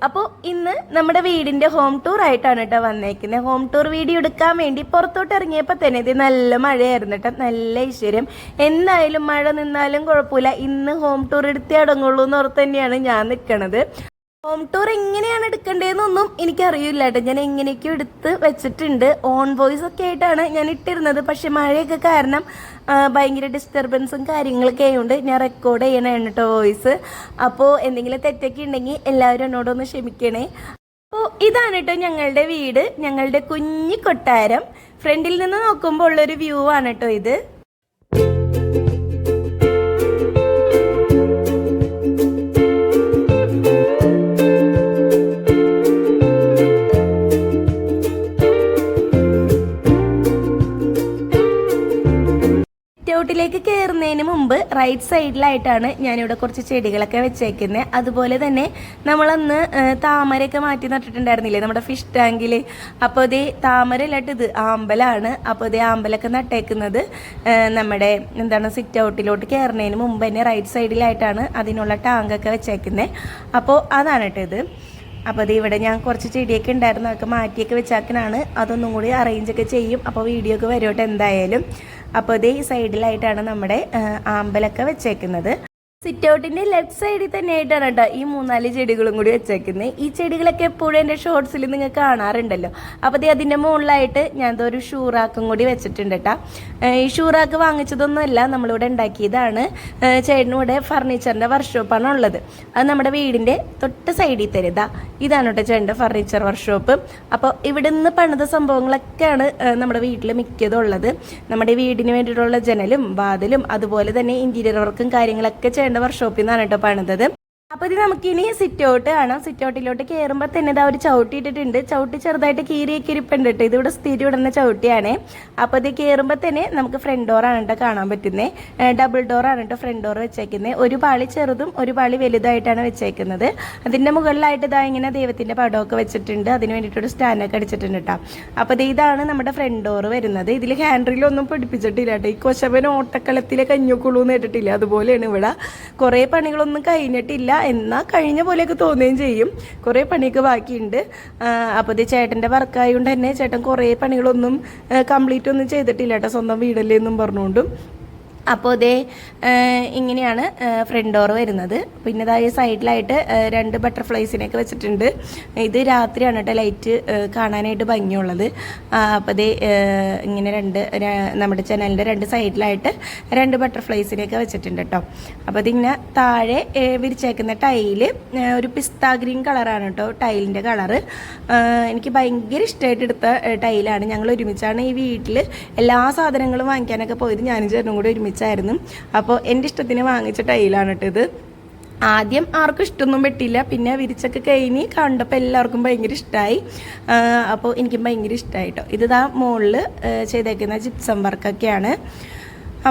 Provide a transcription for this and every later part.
അപ്പോൾ ഇന്ന് നമ്മുടെ വീടിൻ്റെ ഹോം ടൂർ ആയിട്ടാണ് കേട്ടോ വന്നേക്കുന്നത്. ഹോം ടൂർ വീഡിയോ എടുക്കാൻ വേണ്ടി പുറത്തോട്ട് ഇറങ്ങിയപ്പോൾ തന്നെ ഇത് നല്ല മഴയായിരുന്നു കേട്ടോ, നല്ല ഐശ്വര്യം. എന്തായാലും മഴ നിന്നാലും കുഴപ്പമില്ല, ഇന്ന് ഹോം ടൂർ എടുത്തേ അടങ്ങുള്ളൂ എന്ന് ഓർത്ത് തന്നെയാണ് ഞാൻ നിൽക്കണത്. ഹോം ടൂർ എങ്ങനെയാണ് എടുക്കേണ്ടതെന്നൊന്നും എനിക്കറിയില്ല കേട്ടോ. ഞാൻ എങ്ങനെയൊക്കെയോ എടുത്ത് വെച്ചിട്ടുണ്ട്. ഓൺ വോയിസ് ഒക്കെ ആയിട്ടാണ് ഞാൻ ഇട്ടിരുന്നത്. പക്ഷെ മഴയൊക്കെ കാരണം ഭയങ്കര ഡിസ്റ്റർബൻസും കാര്യങ്ങളൊക്കെ ആയതുകൊണ്ട് ഞാൻ റെക്കോർഡ് ചെയ്യണതാണ് കേട്ടോ വോയിസ്. അപ്പോൾ എന്തെങ്കിലും തെറ്റൊക്കെ ഉണ്ടെങ്കിൽ എല്ലാവരും എന്നോടൊന്ന് ക്ഷമിക്കണേ. അപ്പോൾ ഇതാണ് കേട്ടോ ഞങ്ങളുടെ വീട്, ഞങ്ങളുടെ കുഞ്ഞി കൊട്ടാരം. ഫ്രണ്ടിൽ നിന്ന് നോക്കുമ്പോൾ ഉള്ളൊരു വ്യൂ ആണ് കേട്ടോ ഇത്. ിലേക്ക് കയറുന്നതിന് മുമ്പ് റൈറ്റ് സൈഡിലായിട്ടാണ് ഞാനിവിടെ കുറച്ച് ചെടികളൊക്കെ വെച്ചേക്കുന്നത്. അതുപോലെ തന്നെ നമ്മളന്ന് താമരയൊക്കെ മാറ്റി നട്ടിട്ടുണ്ടായിരുന്നില്ലേ നമ്മുടെ ഫിഷ് ടാങ്കിൽ. അപ്പോൾ ഇതേ താമര അല്ലാട്ട് ഇത് ആമ്പലാണ്. അപ്പോൾ ഇതേ ആമ്പലൊക്കെ നട്ടേക്കുന്നത് നമ്മുടെ സിറ്റ് ഔട്ടിലോട്ട് കയറുന്നതിന് മുമ്പ് തന്നെ റൈറ്റ് സൈഡിലായിട്ടാണ് അതിനുള്ള ടാങ്കൊക്കെ വെച്ചേക്കുന്നത്. അപ്പോൾ അതാണ് കേട്ടോ ഇത്. അപ്പോൾ അത് ഇവിടെ ഞാൻ കുറച്ച് ചെടിയൊക്കെ ഉണ്ടായിരുന്നു, അതൊക്കെ മാറ്റിയൊക്കെ വെച്ചാക്കനാണ്. അതൊന്നും കൂടി അറേഞ്ചൊക്കെ ചെയ്യും. അപ്പോൾ വീഡിയോ ഒക്കെ വരോട്ടെ എന്തായാലും. അപ്പോൾ ഇതേ സൈഡിലായിട്ടാണ് നമ്മുടെ ആമ്പലൊക്കെ വെച്ചേക്കുന്നത്. സിറ്റ് ഔട്ടിൻ്റെ ലെഫ്റ്റ് സൈഡിൽ തന്നെ ആയിട്ടാണ് കേട്ടോ ഈ 4 ചെടികളും കൂടി വെച്ചേക്കുന്നത്. ഈ ചെടികളൊക്കെ എപ്പോഴും എൻ്റെ ഷോർട്സിൽ നിങ്ങൾ കാണാറുണ്ടല്ലോ. അപ്പോൾ അതിൻ്റെ മുകളിലായിട്ട് ഞാൻ ഒരു ഷൂറാക്കും കൂടി വെച്ചിട്ടുണ്ട് കേട്ടോ. ഈ ഷൂറാക്ക് വാങ്ങിച്ചതൊന്നുമല്ല, നമ്മളിവിടെ ഉണ്ടാക്കിയതാണ്. ചേട്ടനിവിടെ ഫർണിച്ചറിൻ്റെ വർക്ക്ഷോപ്പാണ് ഉള്ളത്. അത് നമ്മുടെ വീടിൻ്റെ തൊട്ട് സൈഡിൽ തരുതാ. ഇതാണ് കേട്ടോ ചേട്ടൻ്റെ ഫർണിച്ചർ വർക്ക്ഷോപ്പ്. അപ്പോൾ ഇവിടെ നിന്ന് പണിത സംഭവങ്ങളൊക്കെയാണ് നമ്മുടെ വീട്ടിൽ മിക്കതുള്ളത്. നമ്മുടെ വീടിന് വേണ്ടിയിട്ടുള്ള ജനലും വാതിലും അതുപോലെ തന്നെ ഇൻറ്റീരിയർ വർക്കും കാര്യങ്ങളൊക്കെ വർക്ക്ഷോപ്പിൽ നിന്നാണ് കേട്ടോ പണിതത്. അപ്പോൾ ഇത് നമുക്കിനി സിറ്റ് ഔട്ട് കാണാം. സിറ്റ് ഔട്ടിലോട്ട് കയറുമ്പോൾ തന്നെ ഇതാ ഒരു ചവിട്ടി ഇട്ടിട്ടുണ്ട്. ചവിട്ടി ചെറുതായിട്ട് കീറിയൊക്കെ ഇരിപ്പുണ്ട് കേട്ടോ. ഇതിവിടെ സ്ഥിരം ഇടുന്ന ചവിട്ടിയാണേ. അപ്പോൾ ഇത് കയറുമ്പോൾ തന്നെ നമുക്ക് ഫ്രണ്ട് ഡോറാണ് കേട്ടോ കാണാൻ പറ്റുന്നത്. ഡബിൾ ഡോറാണ് കേട്ടോ ഫ്രണ്ട് ഡോർ വെച്ചേക്കുന്നത്. ഒരു പാളി ചെറുതും ഒരു പാളി വലുതായിട്ടാണ് വെച്ചേക്കുന്നത്. അതിൻ്റെ മുകളിലായിട്ട് ഇതാ ഇങ്ങനെ ദൈവത്തിൻ്റെ പടമൊക്കെ വെച്ചിട്ടുണ്ട്. അതിന് വേണ്ടിയിട്ടൊരു സ്റ്റാൻഡൊക്കെ അടിച്ചിട്ടുണ്ട് കേട്ടോ. അപ്പോൾ ഇതാണ് നമ്മുടെ ഫ്രണ്ട് ഡോർ വരുന്നത്. ഇതിൽ ഹാൻഡ് റീലൊന്നും പിടിപ്പിച്ചിട്ടില്ല കേട്ടോ. ഈ കൊശവൻ ഓട്ടക്കളത്തിലെ കഞ്ഞുക്കുള്ളൂ എന്ന് കേട്ടിട്ടില്ല, അതുപോലെയാണ് ഇവിടെ. കുറേ പണികളൊന്നും കഴിഞ്ഞിട്ടില്ല, എന്നാൽ കഴിഞ്ഞ പോലെയൊക്കെ തോന്നുകയും ചെയ്യും. കുറേ പണിയൊക്കെ ബാക്കിയുണ്ട്. അപ്പോൾ ഇത് ചേട്ടൻ്റെ വർക്കായതുകൊണ്ട് തന്നെ ചേട്ടൻ കുറേ പണികളൊന്നും കംപ്ലീറ്റ് ഒന്നും ചെയ്തിട്ടില്ല കേട്ടോ, സ്വന്തം വീടല്ലേ എന്നും പറഞ്ഞുകൊണ്ടും. അപ്പോൾ ഇതേ ഇങ്ങനെയാണ് ഫ്രണ്ട് ഡോർ വരുന്നത്. പിന്നെ ഇതായ സൈഡിലായിട്ട് 2 ബട്ടർഫ്ലൈസിനെയൊക്കെ വെച്ചിട്ടുണ്ട്. ഇത് രാത്രിയാണ് കേട്ടോ ലൈറ്റ് കാണാനായിട്ട് ഭംഗിയുള്ളത്. അപ്പോൾ ഇതേ ഇങ്ങനെ നമ്മുടെ ചാനലിൻ്റെ 2 സൈഡിലായിട്ട് 2 ബട്ടർഫ്ലൈസിനെയൊക്കെ വെച്ചിട്ടുണ്ട് കേട്ടോ. അപ്പോൾ ഇതിങ്ങനെ താഴെ വിരിച്ചേക്കുന്ന ടൈല് ഒരു പിസ്ത ഗ്രീൻ കളറാണ് കേട്ടോ ടൈലിൻ്റെ കളറ്. എനിക്ക് ഭയങ്കര ഇഷ്ടമായിട്ട് എടുത്ത ടൈലാണ്. ഞങ്ങൾ ഒരുമിച്ചാണ് ഈ വീട്ടിൽ എല്ലാ സാധനങ്ങളും വാങ്ങിക്കാനൊക്കെ പോയത്. ഞാനും ചേട്ടനും കൂടി ഒരുമിച്ചായിരുന്നു. അപ്പോൾ എൻ്റെ ഇഷ്ടത്തിന് വാങ്ങിച്ച ടൈലാണ് കേട്ടോ ഇത്. ആദ്യം ആർക്കും ഇഷ്ടമൊന്നും പെട്ടില്ല, പിന്നെ വിരിച്ചൊക്കെ കഴിഞ്ഞ് കണ്ടപ്പോൾ എല്ലാവർക്കും ഭയങ്കര ഇഷ്ടമായി. അപ്പോൾ എനിക്കും ഭയങ്കര ഇഷ്ടമായി കേട്ടോ. ഇതാ മുകളിൽ ചെയ്തേക്കുന്ന ജിപ്സം വർക്കൊക്കെയാണ്.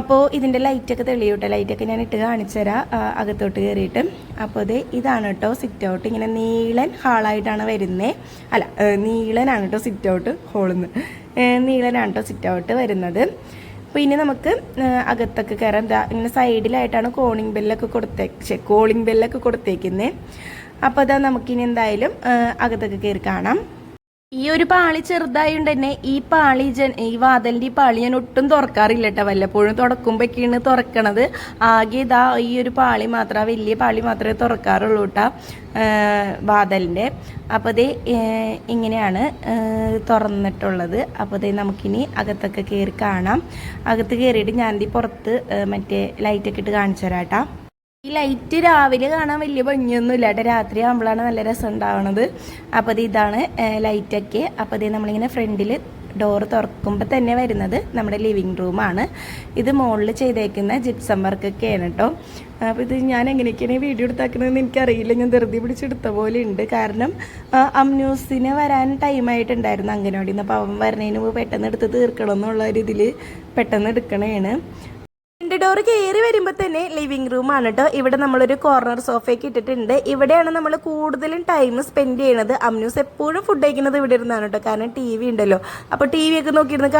അപ്പോൾ ഇതിൻ്റെ ലൈറ്റൊക്കെ തെളിയൂട്ടോ. ലൈറ്റൊക്കെ ഞാൻ ഇട്ട് കാണിച്ചു തരാം അകത്തോട്ട് കയറിയിട്ട്. അപ്പോൾ ഇതാണ് കേട്ടോ സിറ്റ് ഔട്ട്. ഇങ്ങനെ നീളൻ ഹാളായിട്ടാണ് വരുന്നത്. അല്ല, നീളനാണ് കേട്ടോ സിറ്റ് ഔട്ട്, ഹോളിന്ന് നീളനാണ് കേട്ടോ സിറ്റ് ഔട്ട് വരുന്നത്. പിന്നെ നമുക്ക് അകത്തൊക്കെ കയറാം. ഇങ്ങനെ സൈഡിലായിട്ടാണ് കോളിംഗ് ബെല്ലൊക്കെ കൊടുത്തേക്കുന്നത്. അപ്പോൾ അതാ നമുക്കിനി എന്തായാലും അകത്തൊക്കെ കയറി കാണാം. ഈ ഒരു പാളി ചെറുതായതുകൊണ്ട് തന്നെ ഈ വാതിലിൻ്റെ ഈ പാളി ഞാൻ ഒട്ടും തുറക്കാറില്ല കേട്ടോ. വല്ലപ്പോഴും തുറക്കുമ്പോഴൊക്കെയാണ് തുറക്കണത്. ആകെ ഇതാ ഈ ഒരു പാളി മാത്രം, വലിയ പാളി മാത്രമേ തുറക്കാറുള്ളൂ കേട്ടോ വാതിലിൻ്റെ. അപ്പോൾ ഇങ്ങനെയാണ് തുറന്നിട്ടുള്ളത്. അപ്പോൾ നമുക്കിനി അകത്തൊക്കെ കയറി കാണാം. അകത്ത് കയറിയിട്ട് ഞാൻ പുറത്ത് മറ്റേ ലൈറ്റൊക്കെ ഇട്ട് കാണിച്ചു തരാം കേട്ടോ. ഈ ലൈറ്റ് രാവിലെ കാണാൻ വലിയ ഭംഗിയൊന്നും ഇല്ല കേട്ടോ, രാത്രി ആകുമ്പോഴാണ് നല്ല രസം ഉണ്ടാവുന്നത്. അപ്പോൾ ഇതാണ് ലൈറ്റൊക്കെ. അപ്പോൾ നമ്മളിങ്ങനെ ഫ്രണ്ടിൽ ഡോറ് തുറക്കുമ്പോൾ തന്നെ വരുന്നത് നമ്മുടെ ലിവിങ് റൂമാണ്. ഇത് മുകളിൽ ചെയ്തേക്കുന്ന ജിപ്സം വർക്കൊക്കെയാണ് കേട്ടോ. അപ്പോൾ ഇത് ഞാൻ എങ്ങനെയൊക്കെയാണ് വീഡിയോ എടുത്താക്കുന്നതെന്ന് എനിക്കറിയില്ല. ഞാൻ ധൃതി പിടിച്ചെടുത്ത പോലെ ഉണ്ട്. കാരണം അമ്ന്യൂസിന് വരാൻ ടൈമായിട്ടുണ്ടായിരുന്നു അംഗനവാടിയിൽ നിന്ന്. അപ്പോൾ അവൻ വരുന്നതിന് മുമ്പ് പെട്ടെന്ന് എടുത്ത് തീർക്കണം എന്നുള്ള ഒരു ഇതിൽ പെട്ടെന്ന് എടുക്കണേണ്. ഫ്രണ്ട് ഡോർ കയറി വരുമ്പോൾ തന്നെ ലിവിങ് റൂം ആണ് കേട്ടോ. ഇവിടെ നമ്മളൊരു കോർണർ സോഫയൊക്കെ ഇട്ടിട്ടുണ്ട്. ഇവിടെയാണ് നമ്മൾ കൂടുതലും ടൈം സ്പെൻഡ് ചെയ്യണത്. അമ്നൂസ് എപ്പോഴും ഫുഡ് കഴിക്കുന്നത് ഇവിടെ ഇരുന്നാണ് കേട്ടോ. കാരണം ടി വി ഉണ്ടല്ലോ. അപ്പോൾ ടി വി ഒക്കെ നോക്കിയിരുന്ന്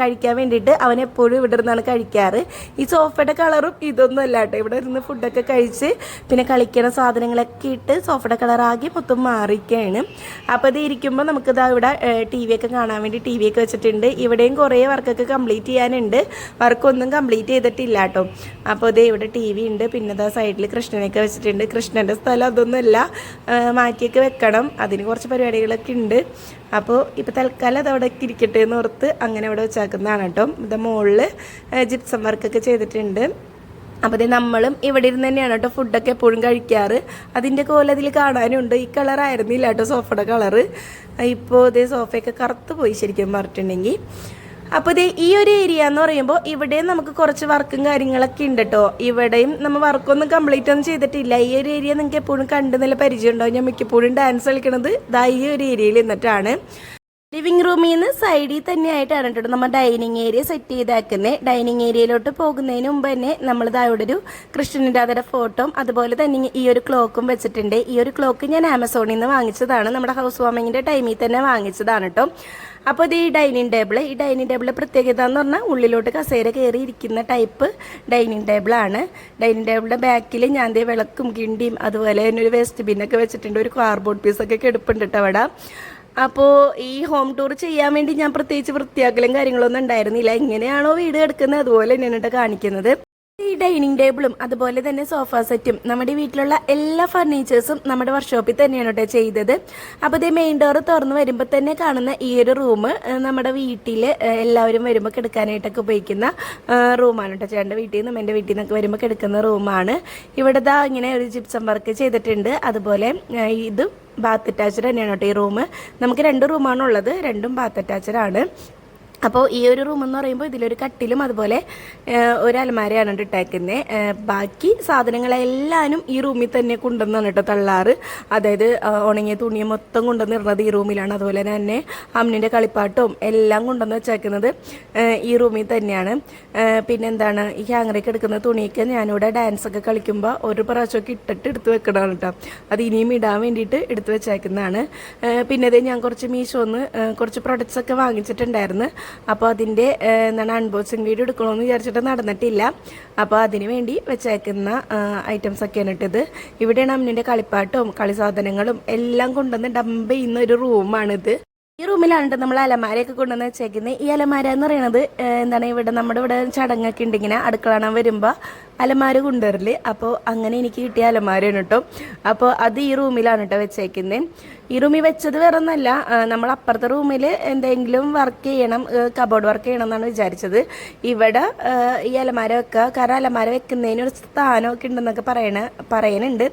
കഴിക്കാൻ വേണ്ടിയിട്ട് അവൻ എപ്പോഴും ഇവിടെ ഇരുന്നാണ് കഴിക്കാറ്. ഈ സോഫയുടെ കളറും ഇതൊന്നും അല്ല കേട്ടോ. ഇവിടെ ഇരുന്ന് ഫുഡൊക്കെ കഴിച്ച് പിന്നെ കളിക്കണ സാധനങ്ങളൊക്കെ ഇട്ട് സോഫയുടെ കളറാകി മൊത്തം മാറിയൊക്കെയാണ്. അപ്പോൾ ഇത് ഇരിക്കുമ്പോൾ നമുക്കിതാ ഇവിടെ ടി വി ഒക്കെ കാണാൻ വേണ്ടി ടി വി ഒക്കെ വെച്ചിട്ടുണ്ട്. ഇവിടെയും കുറേ വർക്കൊക്കെ കംപ്ലീറ്റ് ചെയ്യാനുണ്ട്. വർക്കൊന്നും കംപ്ലീറ്റ് ചെയ്തിട്ടില്ല കേട്ടോ. അപ്പോൾ ഇതേ ഇവിടെ ടി വി ഉണ്ട്. പിന്നെ ഇതാ സൈഡിൽ കൃഷ്ണനൊക്കെ വെച്ചിട്ടുണ്ട്. കൃഷ്ണൻ്റെ സ്ഥലം അതൊന്നുമല്ല, മാറ്റിയൊക്കെ വെക്കണം. അതിന് കുറച്ച് പരിപാടികളൊക്കെ ഉണ്ട്. അപ്പോൾ ഇപ്പോൾ തൽക്കാലം അത് അവിടെ ഇരിക്കട്ടെ എന്ന് ഓർത്ത് അങ്ങനെ അവിടെ വെച്ചാക്കുന്നതാണ് കേട്ടോ. ഇത് മുകളിൽ ജിപ്സം വർക്കൊക്കെ ചെയ്തിട്ടുണ്ട്. അപ്പോൾ ഇത് നമ്മളും ഇവിടെ ഇരുന്ന് തന്നെയാണ് കേട്ടോ ഫുഡൊക്കെ എപ്പോഴും കഴിക്കാറ്. അതിൻ്റെ കോലം അതിൽ കാണാനുണ്ട്. ഈ കളറായിരുന്നില്ല കേട്ടോ സോഫയുടെ കളറ്. ഇപ്പോൾ ഇതേ സോഫയൊക്കെ കറുത്ത് പോയി ശരിക്കും പറഞ്ഞിട്ടുണ്ടെങ്കിൽ. അപ്പോൾ ഇത് ഈ ഒരു ഏരിയ എന്ന് പറയുമ്പോൾ ഇവിടെയും നമുക്ക് കുറച്ച് വർക്കും കാര്യങ്ങളൊക്കെ ഉണ്ട് കേട്ടോ. ഇവിടെയും നമ്മൾ വർക്കൊന്നും കംപ്ലീറ്റ് ഒന്നും ചെയ്തിട്ടില്ല. ഈ ഒരു ഏരിയ നിങ്ങൾക്ക് എപ്പോഴും കണ്ട് നല്ല പരിചയം ഉണ്ടാവും. ഞാൻ മിക്കപ്പോഴും ഡാൻസ് കളിക്കണത് ഇതാ ഈ ഒരു ഏരിയയിൽ നിന്നിട്ടാണ്. ലിവിങ് റൂമിൽ നിന്ന് സൈഡിൽ തന്നെ ആയിട്ടാണ് കേട്ടോ നമ്മൾ ഡൈനിങ് ഏരിയ സെറ്റ് ചെയ്താക്കുന്നത്. ഡൈനിങ് ഏരിയയിലോട്ട് പോകുന്നതിന് മുമ്പ് തന്നെ നമ്മളിത് അവിടെ ഒരു കൃഷ്ണൻ്റെ അതയുടെ ഫോട്ടോ അതുപോലെ തന്നെ ഈ ഒരു ക്ലോക്കും വെച്ചിട്ടുണ്ട്. ഈ ഒരു ക്ലോക്ക് ഞാൻ ആമസോണിൽ നിന്ന് വാങ്ങിച്ചതാണ്. നമ്മുടെ ഹൗസ് വാമിങ്ങിൻ്റെ ടൈമിൽ തന്നെ വാങ്ങിച്ചതാണ് കേട്ടോ. അപ്പോൾ ഇത് ഈ ഡൈനിങ് ടേബിൾ പ്രത്യേകത എന്ന് പറഞ്ഞാൽ ഉള്ളിലോട്ട് കസേര കയറി ഇരിക്കുന്ന ടൈപ്പ് ഡൈനിങ് ടേബിളാണ്. ഡൈനിങ് ടേബിളിൻ്റെ ബാക്കിൽ ഞാൻ ദേ വിളക്കും കിണ്ടിയും അതുപോലെ തന്നെ ഒരു വേസ്റ്റ് ബിന്നൊക്കെ വെച്ചിട്ടുണ്ട്. ഒരു കാർഡ്ബോർഡ് പീസൊക്കെ കിടപ്പുണ്ട് കേട്ടോ അവിടെ. അപ്പോൾ ഈ ഹോം ടൂർ ചെയ്യാൻ വേണ്ടി ഞാൻ പ്രത്യേകിച്ച് വൃത്തിയാക്കലും കാര്യങ്ങളൊന്നും ഉണ്ടായിരുന്നില്ല. എങ്ങനെയാണോ വീട് കിടക്കുന്നത് അതുപോലെ തന്നെയാണ് കേട്ടോ കാണിക്കുന്നത്. ഈ ഡൈനിങ് ടേബിളും അതുപോലെ തന്നെ സോഫ സെറ്റും നമ്മുടെ വീട്ടിലുള്ള എല്ലാ ഫർണിച്ചേഴ്സും നമ്മുടെ വർക്ക്ഷോപ്പിൽ തന്നെയാണ് കേട്ടോ ചെയ്തത്. അപ്പോൾ ഇതേ മെയിൻ ഡോർ തുറന്ന് വരുമ്പോൾ തന്നെ കാണുന്ന ഈ ഒരു റൂം നമ്മുടെ വീട്ടിൽ എല്ലാവരും വരുമ്പോൾ കിടക്കാനായിട്ടൊക്കെ ഉപയോഗിക്കുന്ന റൂമാണ് കേട്ടോ. ചേട്ടൻ്റെ വീട്ടിൽ നിന്നും എൻ്റെ വീട്ടിൽ നിന്നൊക്കെ വരുമ്പോൾ കിടക്കുന്ന റൂമാണ്. ഇവിടെ ദാ ഇങ്ങനെ ഒരു ജിപ്സം വർക്ക് ചെയ്തിട്ടുണ്ട്. അതുപോലെ ഇതും ബാത്ത് അറ്റാച്ച്ഡ് തന്നെയാണ് കേട്ടോ ഈ റൂം. നമുക്ക് 2 റൂമാണുള്ളത്, രണ്ടും ബാത്ത് അറ്റാച്ച്ഡ്. അപ്പോൾ ഈ ഒരു റൂം എന്ന് പറയുമ്പോൾ ഇതിലൊരു കട്ടിലും അതുപോലെ ഒരു അലമാരയാണ് ഇട്ടേക്കുന്നത്. ബാക്കി സാധനങ്ങളെല്ലാവരും ഈ റൂമിൽ തന്നെ കൊണ്ടുവന്നാണ് കേട്ടോ തള്ളാറ്. അതായത് ഉണങ്ങിയ തുണിയും മൊത്തം കൊണ്ടുവന്നിരുന്നത് ഈ റൂമിലാണ്. അതുപോലെ തന്നെ അമ്മിൻ്റെ കളിപ്പാട്ടവും എല്ലാം കൊണ്ടുവന്ന് വെച്ചേക്കുന്നത് ഈ റൂമിൽ തന്നെയാണ്. പിന്നെന്താണ് ഈ ഹാങ്ങറിലേക്ക് എടുക്കുന്ന തുണിയൊക്കെ ഞാനിവിടെ ഡാൻസൊക്കെ കളിക്കുമ്പോൾ ഒരു പ്രാവശ്യമൊക്കെ ഇട്ടിട്ട് എടുത്ത് വെക്കണതാണ് കേട്ടോ. അത് ഇനിയും ഇടാൻ വേണ്ടിയിട്ട് എടുത്ത് വെച്ചേക്കുന്നതാണ്. പിന്നെ ഇത് ഞാൻ കുറച്ച് മീഷോന്ന് കുറച്ച് പ്രൊഡക്ട്സ് ഒക്കെ വാങ്ങിച്ചിട്ടുണ്ടായിരുന്നു. അപ്പോൾ അതിൻ്റെ അൺബോക്സിങ് വീഡിയോ എടുക്കണമെന്ന് വിചാരിച്ചിട്ട് നടന്നിട്ടില്ല. അപ്പോൾ അതിന് വേണ്ടി വെച്ചേക്കുന്ന ഐറ്റംസൊക്കെയാണ് ഇട്ടത്. ഇവിടെയാണ് അമ്മിൻ്റെ കളിപ്പാട്ടവും കളി സാധനങ്ങളും എല്ലാം കൊണ്ടുവന്ന് ഡംപ് ചെയ്യുന്ന ഒരു റൂമാണിത്. ഈ റൂമിലാണ് നമ്മൾ അലമാരയൊക്കെ കൊണ്ടുവന്ന് വെച്ചേക്കുന്നത്. ഈ അലമാര എന്ന് പറയുന്നത് നമ്മുടെ ഇവിടെ ചടങ്ങൊക്കെ ഉണ്ടെങ്കിൽ അടുക്കള വരുമ്പോൾ അലമാര കൊണ്ടുവരല്. അപ്പോൾ അങ്ങനെ എനിക്ക് കിട്ടിയ അലമാരയാണ് കേട്ടോ. അപ്പോൾ അത് ഈ റൂമിലാണ് കേട്ടോ വെച്ചേക്കുന്നത്. ഈ റൂമിൽ വെച്ചത് വേറെ ഒന്നല്ല, നമ്മൾ അപ്പുറത്തെ റൂമിൽ എന്തെങ്കിലും വർക്ക് ചെയ്യണം, കബോർഡ് വർക്ക് ചെയ്യണം എന്നാണ് വിചാരിച്ചത്. ഇവിടെ ഈ അലമാര വെക്കുക, കാരണം അലമാര വെക്കുന്നതിന് ഒരു സ്ഥാനമൊക്കെ ഉണ്ടെന്നൊക്കെ പറയുന്നുണ്ട്.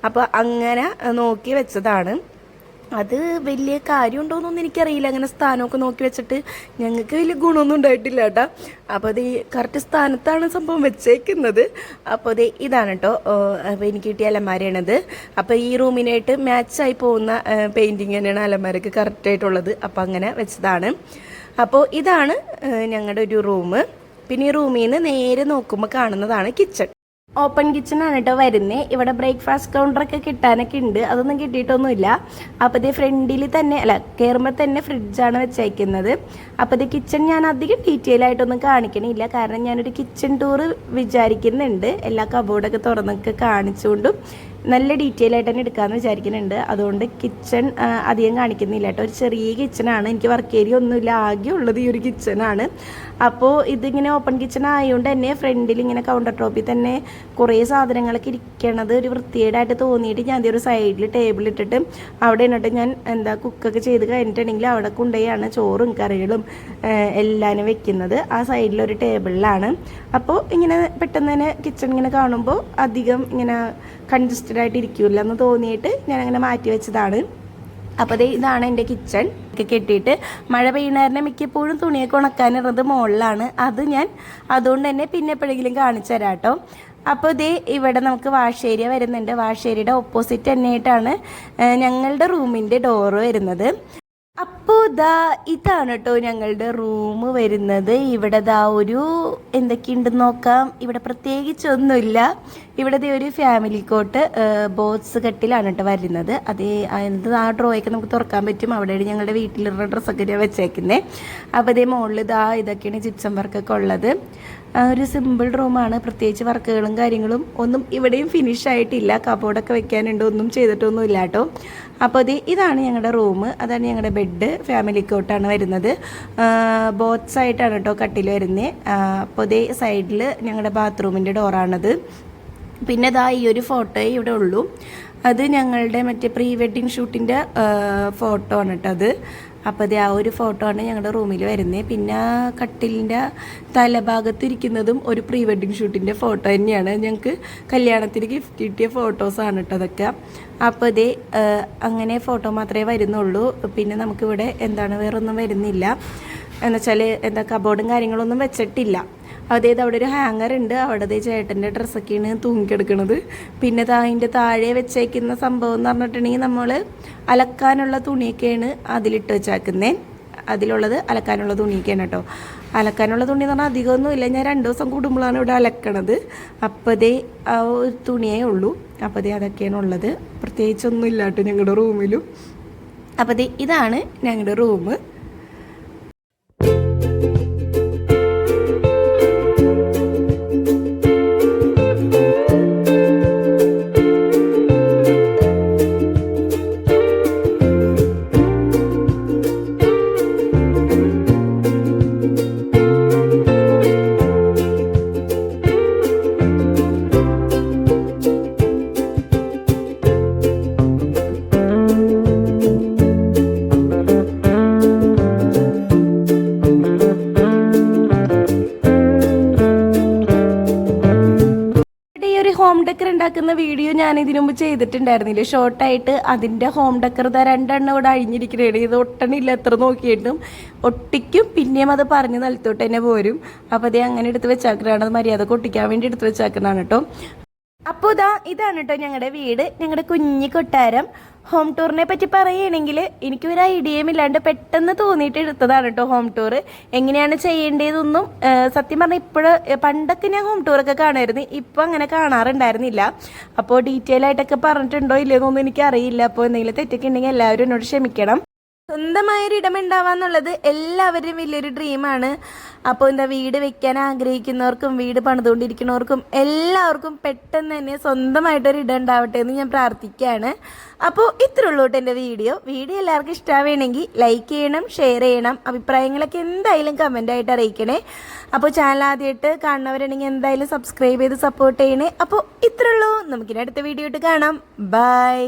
അപ്പോൾ അങ്ങനെ നോക്കി വെച്ചതാണ്. അത് വലിയ കാര്യമുണ്ടോയെന്നൊന്നും എനിക്കറിയില്ല. അങ്ങനെ സ്ഥാനമൊക്കെ നോക്കി വെച്ചിട്ട് ഞങ്ങൾക്ക് വലിയ ഗുണമൊന്നും ഉണ്ടായിട്ടില്ല കേട്ടോ. അപ്പോൾ അത് കറക്റ്റ് സ്ഥാനത്താണ് സംഭവം വെച്ചേക്കുന്നത്. അപ്പോൾ അത് ഇതാണ് കേട്ടോ അപ്പോൾ എനിക്ക് കിട്ടിയ അലമാരയാണത്. അപ്പോൾ ഈ റൂമിനായിട്ട് മാച്ചായി പോകുന്ന പെയിൻറ്റിങ് തന്നെയാണ് അലമാരക്ക് കറക്റ്റായിട്ടുള്ളത്. അപ്പോൾ അങ്ങനെ വെച്ചതാണ്. അപ്പോൾ ഇതാണ് ഞങ്ങളുടെ ഒരു റൂം. പിന്നെ ഈ റൂമിൽ നിന്ന് നേരെ നോക്കുമ്പോൾ കാണുന്നതാണ് കിച്ചൺ. ഓപ്പൺ കിച്ചണാണ് കേട്ടോ വരുന്നത്. ഇവിടെ ബ്രേക്ക്ഫാസ്റ്റ് കൗണ്ടറൊക്കെ കിട്ടാനൊക്കെ ഉണ്ട്. അതൊന്നും കിട്ടിയിട്ടൊന്നുമില്ല. അപ്പോൾ ഇത് ഫ്രണ്ടിൽ തന്നെ കയറുമ്പോൾ തന്നെ ഫ്രിഡ്ജാണ് വെച്ചേക്കുന്നത്. അപ്പോൾ ഇത് കിച്ചൺ ഞാൻ അധികം ഡീറ്റെയിൽ ആയിട്ടൊന്നും കാണിക്കണില്ല, കാരണം ഞാനൊരു കിച്ചൺ ടൂർ വിചാരിക്കുന്നുണ്ട്. എല്ലാ കബോർഡൊക്കെ തുറന്നൊക്കെ കാണിച്ചുകൊണ്ടും നല്ല ഡീറ്റെയിൽ ആയിട്ട് തന്നെ എടുക്കാമെന്ന് വിചാരിക്കുന്നുണ്ട്. അതുകൊണ്ട് കിച്ചൺ അധികം കാണിക്കുന്നില്ല കേട്ടോ. ഒരു ചെറിയ കിച്ചണാണ്. എനിക്ക് വർക്ക് ഏരിയ ഒന്നുമില്ല, ആകെ ഉള്ളത് ഈ ഒരു കിച്ചണാണ്. അപ്പോൾ ഇതിങ്ങനെ ഓപ്പൺ കിച്ചൺ ആയതുകൊണ്ട് തന്നെ ഫ്രണ്ടിൽ ഇങ്ങനെ കൗണ്ടർ ടോപ്പിൽ തന്നെ കുറേ സാധനങ്ങളൊക്കെ ഇരിക്കണത് ഒരു വൃത്തികേടായിട്ട് തോന്നിയിട്ട് ഞാൻ ഒരു സൈഡിൽ ടേബിൾ ഇട്ടിട്ട് അവിടെ ഇന്നിട്ട് ഞാൻ കുക്കൊക്കെ ചെയ്ത് കഴിഞ്ഞിട്ടുണ്ടെങ്കിൽ അവിടെ കൊണ്ടുപോയാണ് ചോറും കറികളും എല്ലാം വെക്കുന്നത്. ആ സൈഡിലൊരു ടേബിളിലാണ്. അപ്പോൾ ഇങ്ങനെ പെട്ടെന്ന് തന്നെ കിച്ചൺ ഇങ്ങനെ കാണുമ്പോൾ അധികം ഇങ്ങനെ കൺജസ്റ്റഡ് ആയിട്ട് ഇരിക്കില്ല എന്ന് തോന്നിയിട്ട് ഞാനങ്ങനെ മാറ്റി വെച്ചതാണ്. അപ്പോൾ ഇതാണ് എൻ്റെ കിച്ചൺ ഒക്കെ കെട്ടിയിട്ട് മഴ പെയ്യുന്നതിനെ മിക്കപ്പോഴും തുണിയൊക്കെ ഉണക്കാനിരുന്നത് മുകളിലാണ്. അത് ഞാൻ അതുകൊണ്ട് തന്നെ പിന്നെ എപ്പോഴെങ്കിലും കാണിച്ചു തരാം കേട്ടോ. അപ്പോൾ ഇവിടെ നമുക്ക് വാഷ് ഏരിയ വരുന്നുണ്ട്. വാഷ് ഏരിയയുടെ ഓപ്പോസിറ്റ് തന്നെയായിട്ടാണ് ഞങ്ങളുടെ റൂമിൻ്റെ ഡോറ് വരുന്നത്. അപ്പോൾ ദാ ഇതാണ് കേട്ടോ ഞങ്ങളുടെ റൂം വരുന്നത്. ഇവിടെ ദാ ഒരു എന്തൊക്കെയുണ്ടെന്ന് നോക്കാം. ഇവിടെ പ്രത്യേകിച്ചൊന്നുമില്ല. ഇവിടെ ഒരു ഫാമിലി കോട്ട് ബോട്ട്സ് കെട്ടിലാണ് കേട്ടോ വരുന്നത്. ആ ഡ്രോയൊക്കെ നമുക്ക് തുറക്കാൻ പറ്റും. അവിടെയാണ് ഞങ്ങളുടെ വീട്ടിലുള്ള ഡ്രസ്സൊക്കെ ഞാൻ വെച്ചേക്കുന്നത്. അപ്പോൾ അതേ മുകളിൽ ഇതൊക്കെയാണ് ജിപ്സം വർക്കൊക്കെ ഉള്ളത്. ഒരു സിമ്പിൾ റൂമാണ്. പ്രത്യേകിച്ച് വർക്കുകളും കാര്യങ്ങളും ഒന്നും ഇവിടെയും ഫിനിഷ് ആയിട്ടില്ല. കബോർഡൊക്കെ വെക്കാനുണ്ട്, ഒന്നും ചെയ്തിട്ടൊന്നും ഇല്ല കേട്ടോ. അപ്പോൾ ഇതാണ് ഞങ്ങളുടെ റൂം. അതാണ് ഞങ്ങളുടെ ബെഡ്. ഫാമിലി കോട്ടാണ് വരുന്നത്. ബോത്ത് സൈഡാണ് കേട്ടോ കട്ടിൽ വരുന്നത്. അപ്പോൾ സൈഡിൽ ഞങ്ങളുടെ ബാത്റൂമിൻ്റെ ഡോറാണത്. പിന്നെ ഈ ഒരു ഫോട്ടോയെ ഇവിടെ ഉള്ളൂ. അത് ഞങ്ങളുടെ മറ്റേ പ്രീ വെഡ്ഡിങ് ഷൂട്ടിൻ്റെ ഫോട്ടോ ആണ് കേട്ടോ അത്. അപ്പോൾ ആ ഒരു ഫോട്ടോ ആണ് ഞങ്ങളുടെ റൂമിൽ വരുന്നത്. പിന്നെ കട്ടിലിൻ്റെ തലഭാഗത്തിരിക്കുന്നതും ഒരു പ്രീ വെഡ്ഡിങ് ഷൂട്ടിൻ്റെ ഫോട്ടോ തന്നെയാണ്. ഞങ്ങൾക്ക് കല്യാണത്തിന് ഗിഫ്റ്റ് കിട്ടിയ ഫോട്ടോസാണ് കേട്ടോ അതൊക്കെ. അപ്പോൾ അങ്ങനെ ഫോട്ടോ മാത്രമേ വരുന്നുള്ളൂ. പിന്നെ നമുക്കിവിടെ വേറൊന്നും വരുന്നില്ല. എന്നുവെച്ചാൽ കബോർഡും കാര്യങ്ങളൊന്നും വെച്ചിട്ടില്ല. അവിടെ ഒരു ഹാങ്ങർ ഉണ്ട്. അവിടെ ചേട്ടൻ്റെ ഡ്രസ്സൊക്കെയാണ് തൂങ്ങിക്കെടുക്കുന്നത്. പിന്നെ അതിൻ്റെ താഴെ വെച്ചേക്കുന്ന സംഭവം എന്ന് പറഞ്ഞിട്ടുണ്ടെങ്കിൽ നമ്മൾ അലക്കാനുള്ള തുണിയൊക്കെയാണ് അതിലിട്ട് വെച്ചേക്കുന്നത്. അതിലുള്ളത് അലക്കാനുള്ള തുണിയൊക്കെയാണ് കേട്ടോ. അലക്കാനുള്ള തുണി എന്ന് പറഞ്ഞാൽ അധികമൊന്നുമില്ല. ഞാൻ 2 ദിവസം കൂടുമ്പോഴാണ് ഇവിടെ അലക്കണത്. അപ്പോൾ ആ ഒരു തുണിയേ ഉള്ളൂ. അപ്പോൾ അതൊക്കെയാണ് ഉള്ളത്. പ്രത്യേകിച്ചൊന്നും ഇല്ല കേട്ടോ ഞങ്ങളുടെ റൂമിലും. അപ്പോൾ ഇതാണ് ഞങ്ങളുടെ റൂം. ഹോം ഡെക്കർ ഉണ്ടാക്കുന്ന വീഡിയോ ഞാൻ ഇതിനു മുമ്പ് ചെയ്തിട്ടുണ്ടായിരുന്നില്ലേ, ഷോർട്ടായിട്ട്. അതിൻ്റെ ഹോം ഡെക്കർ 2 ഇവിടെ അഴിഞ്ഞിരിക്കണേ. ഇത് ഒട്ടണില്ല, എത്ര നോക്കിയിട്ടും ഒട്ടിക്കും. പിന്നെയും അത് പറഞ്ഞ് നിലത്തോട്ട് തന്നെ പോരും. അപ്പോൾ അങ്ങനെ എടുത്ത് വെച്ചാക്കണതാണ്. അത് മര്യാദ ഒട്ടിക്കാൻ വേണ്ടി എടുത്ത് വെച്ചാക്കണതാണ് കേട്ടോ. അപ്പോൾ ഇതാണ് കേട്ടോ ഞങ്ങളുടെ വീട്, ഞങ്ങളുടെ കുഞ്ഞി കൊട്ടാരം. ഹോം ടൂറിനെ പറ്റി പറയുകയാണെങ്കിൽ എനിക്കൊരു ഐഡിയയും ഇല്ലാണ്ട് പെട്ടെന്ന് തോന്നിയിട്ട് എടുത്തതാണ് കേട്ടോ ഹോം ടൂർ. എങ്ങനെയാണ് ചെയ്യേണ്ടതെന്നൊന്നും സത്യം പറഞ്ഞാൽ പണ്ടൊക്കെ ഞാൻ ഹോം ടൂറൊക്കെ കാണുമായിരുന്നു. ഇപ്പോൾ അങ്ങനെ കാണാറുണ്ടായിരുന്നില്ല. അപ്പോൾ ഡീറ്റെയിൽ ആയിട്ടൊക്കെ പറഞ്ഞിട്ടുണ്ടോ ഇല്ലയെന്നൊന്നും എനിക്കറിയില്ല. അപ്പോൾ എന്തെങ്കിലും തെറ്റൊക്കെ ഉണ്ടെങ്കിൽ എല്ലാവരും എന്നോട് ക്ഷമിക്കണം. സ്വന്തമായൊരു ഇടമുണ്ടാവാന്നുള്ളത് എല്ലാവരുടെയും വലിയൊരു ഡ്രീമാണ്. അപ്പോൾ വീട് വെക്കാൻ ആഗ്രഹിക്കുന്നവർക്കും വീട് പണിതുകൊണ്ടിരിക്കുന്നവർക്കും എല്ലാവർക്കും പെട്ടെന്ന് തന്നെ സ്വന്തമായിട്ടൊരു ഇടം ഉണ്ടാവട്ടെ എന്ന് ഞാൻ പ്രാർത്ഥിക്കുകയാണ്. അപ്പോൾ ഇത്രേ ഉള്ളൂ കേട്ടോ എൻ്റെ വീഡിയോ. എല്ലാവർക്കും ഇഷ്ടമാവുകയാണെങ്കിൽ ലൈക്ക് ചെയ്യണം, ഷെയർ ചെയ്യണം. അഭിപ്രായങ്ങളൊക്കെ എന്തായാലും കമൻ്റായിട്ട് അറിയിക്കണേ. അപ്പോൾ ചാനൽ ആദ്യമായിട്ട് കാണുന്നവരുണ്ടെങ്കിൽ എന്തായാലും സബ്സ്ക്രൈബ് ചെയ്ത് സപ്പോർട്ട് ചെയ്യണേ. അപ്പോൾ ഇത്രേ ഉള്ളൂ. നമുക്കിനി അടുത്ത വീഡിയോ ആയിട്ട് കാണാം. ബൈ.